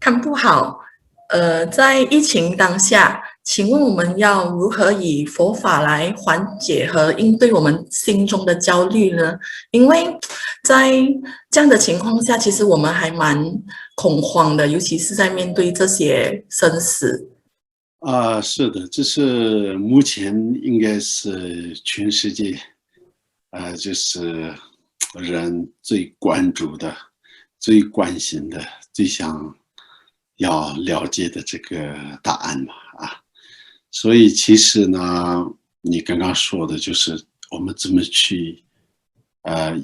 看不好。在疫情当下，请问我们要如何以佛法来缓解和应对我们心中的焦虑呢？因为在这样的情况下，其实我们还蛮恐慌的，尤其是在面对这些生死。是的，这是目前应该是全世界就是人最关注的、最关心的、最想要了解的这个答案嘛所以其实呢，你刚刚说的就是我们怎么去呃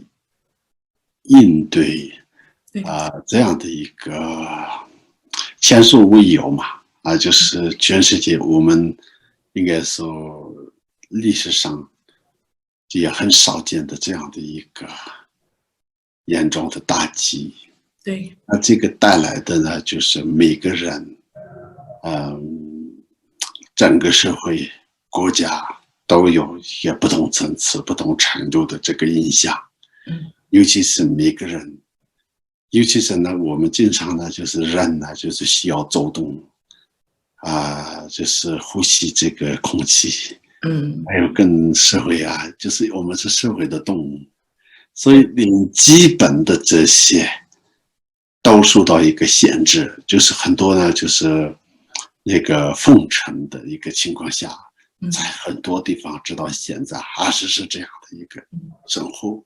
应对对，这样的一个前所未有嘛就是全世界我们应该说历史上也很少见的这样的一个严重的打击。对，那这个带来的呢，就是每个人，整个社会、国家都有一些不同层次、不同程度的这个影响。嗯，尤其是每个人，尤其是呢，我们经常呢，就是人呢，就是需要走动就是呼吸这个空气，嗯，还有跟社会就是我们是社会的动物，所以对，连基本的这些都受到一个限制，就是很多呢，就是那个封城的一个情况下，在嗯，很多地方直到现在还是这样的一个生活。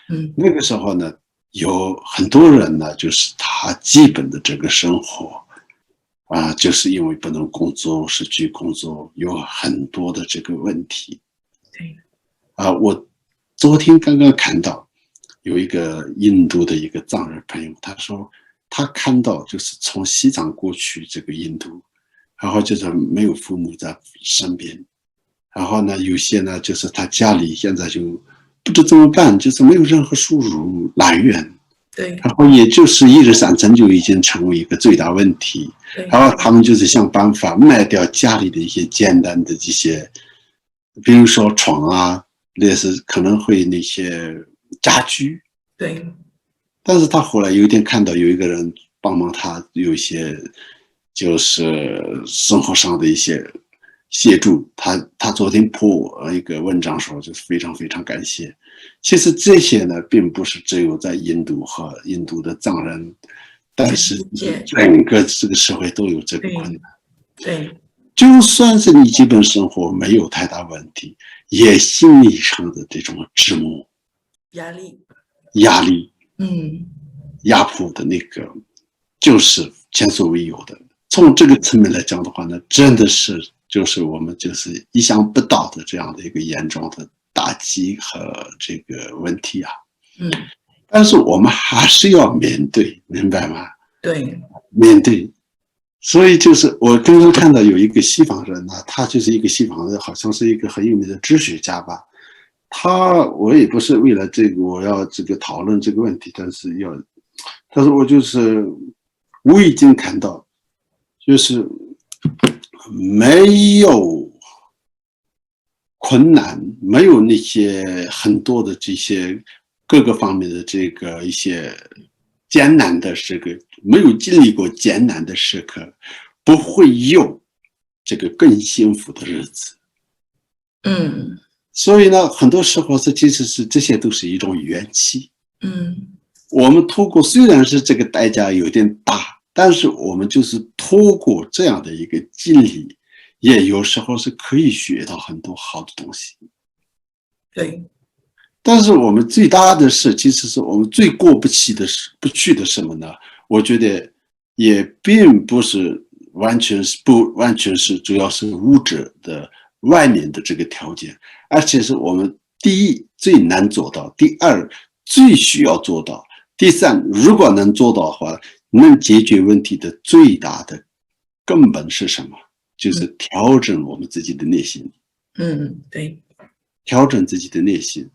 嗯，那个时候呢，有很多人呢，就是他基本的这个生活就是因为不能工作，失去工作，有很多的这个问题对，我昨天刚刚看到有一个印度的一个藏人朋友，他说他看到就是从西藏过去这个印度，然后就是没有父母在身边，然后呢，有些呢就是他家里现在就不知怎么办，就是没有任何收入来源，对，然后也就是一日三餐就已经成为一个最大问题，对，然后他们就是想办法卖掉家里的一些简单的这些，比如说床类似可能会那些家居，对，但是他后来有一天看到有一个人帮忙他有一些就是生活上的一些协助，他昨天破一个文章说就是非常非常感谢。其实这些呢，并不是只有在印度和印度的藏人，但全是世界，整个这个社会都有这个困对，难。对，就算是你基本生活没有太大问题，也心理上的这种折磨、压力，压力、嗯，压迫的那个，就是前所未有的。从这个层面来讲的话呢，真的是就是我们就是意想不到的这样的一个严重的打击和这个问题嗯，但是我们还是要面对，明白吗？对，面对。所以就是我刚刚看到有一个西方人呢，他就是一个西方人，好像是一个很有名的哲学家吧。我也不是为了这个我要这个讨论这个问题，但是我已经看到，就是没有困难，没有那些很多的这些各个方面的这个一些艰难的时刻，没有经历过艰难的时刻，不会有这个更幸福的日子。嗯，所以呢，很多时候其实是这些都是一种元气。嗯，我们通过虽然是这个代价有点大，但是我们就是通过这样的一个经历，也有时候是可以学到很多好的东西。对，但是我们最大的事，其实是我们最过不去的什么呢？我觉得也并不是不完全是主要是物质的外面的这个条件，而且是我们第一最难做到，第二最需要做到，第三如果能做到的话，能解决问题的最大的根本是什么？就是调整我们自己的内心。嗯，对，调整自己的内心，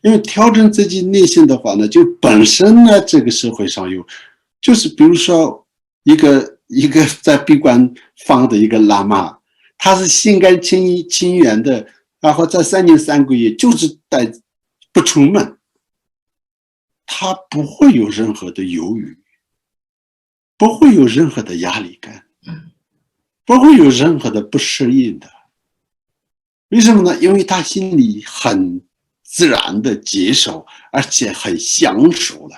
因为调整自己内心的话呢，就本身呢，这个社会上就是比如说一个在闭关放的一个喇嘛，他是心甘情愿的，然后在3年3个月就是不出门，他不会有任何的犹豫，不会有任何的压力感，嗯不会有任何的不适应的。为什么呢？因为他心里很自然的接受，而且很享受了。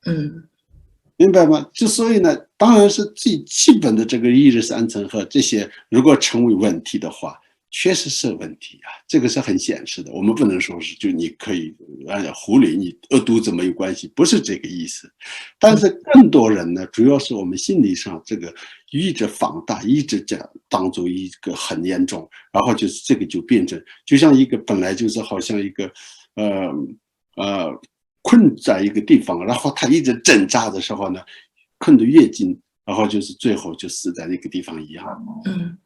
嗯明白吗？就所以呢，当然是最基本的这个一日三餐和这些，如果成为问题的话，确实是问题啊，这个是很现实的。我们不能说是就你可以忽略你饿肚子没有关系，不是这个意思。但是更多人呢，主要是我们心理上这个一直放大，一直这样当做一个很严重，然后就是这个就变成就像一个本来就是好像一个呃呃困在一个地方，然后他一直挣扎的时候呢，困得越紧，然后就是最后就死在那个地方一样。嗯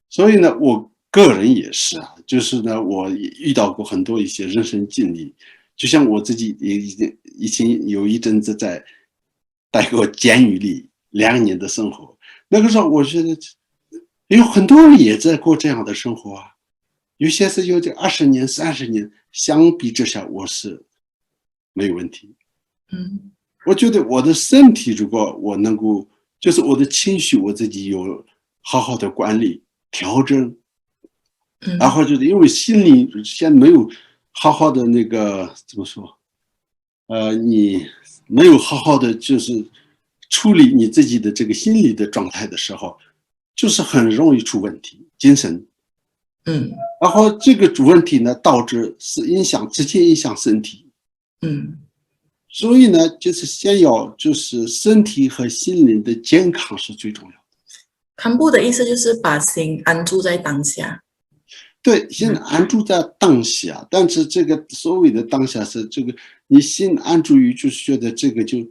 所以呢，我个人也是啊，就是呢，我也遇到过很多一些人生经历，就像我自己也已经有一阵子在待过监狱里2年的生活，那个时候我觉得有很多人也在过这样的生活啊，有些是有这20年、30年，相比之下我是没有问题。嗯我觉得我的身体如果我能够，就是我的情绪我自己有好好的管理调整，然嗯后就是因为心里先没有好好的那个怎么说，你没有好好的就是处理你自己的这个心理的状态的时候，就是很容易出问题，精神。嗯然后这个主问题呢，导致是直接影响身体。嗯，所以呢，就是先要就是身体和心灵的健康是最重要的。堪布的意思就是把心安住在当下。对，先安住在当下，但是这个所谓的当下是这个，你心安住于就是觉得这个就，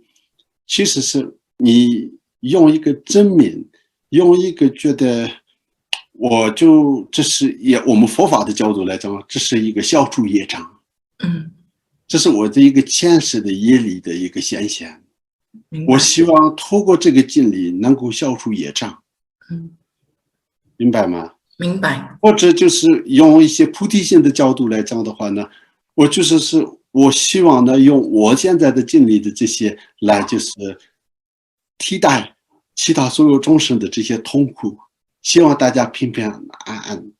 其实是你用一个正面，用一个觉得，这是我们佛法的角度来讲，这是一个消除业障，嗯，这是我的一个前世的业力的一个显现。明白。我希望透过这个经历能够消除业障，嗯，明白吗？明白。或者就是用一些菩提心的角度来讲的话呢，我希望呢用我现在的经历的这些来就是替代其他所有众生的这些痛苦，希望大家平平安安，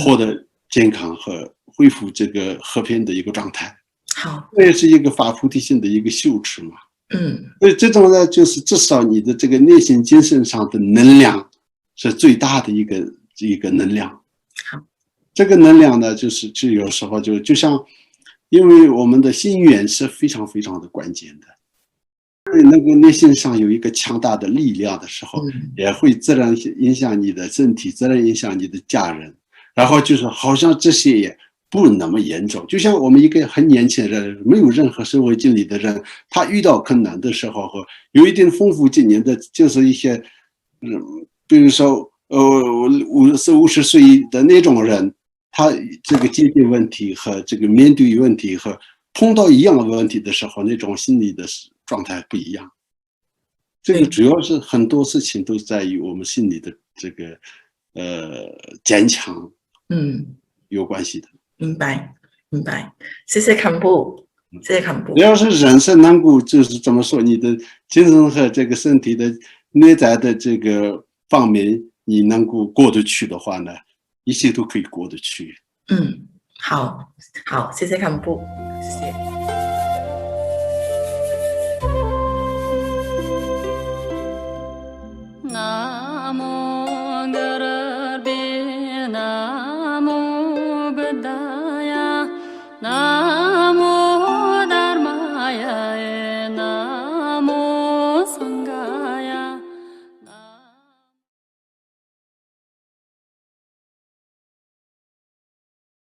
获得健康和恢复这个和平的一个状态。好。这也是一个发菩提心的一个修持嘛。嗯所以这种呢，就是至少你的这个内心精神上的能量是最大的一个能量。好。这个能量呢，就有时候就像，因为我们的心愿是非常非常的关键的。那个内心上有一个强大的力量的时候，也会自然影响你的身体，自然影响你的家人。然后就是好像这些也不那么严重。就像我们一个很年轻人，没有任何社会经历的人，他遇到困难的时候和有一定丰富经验的，就是一些，比如说50岁的那种人，他这个解决问题和这个面对问题和碰到一样的问题的时候，那种心理的状态不一样。这个主要是很多事情都在于我们心里的这个坚强，有关系的。明白，明白。谢谢堪布，谢谢堪布。只要是人生能够就是怎么说，你的精神和这个身体的内在的这个方面，你能够过得去的话呢，一切都可以过得去。好，好，谢谢堪布，谢谢。南无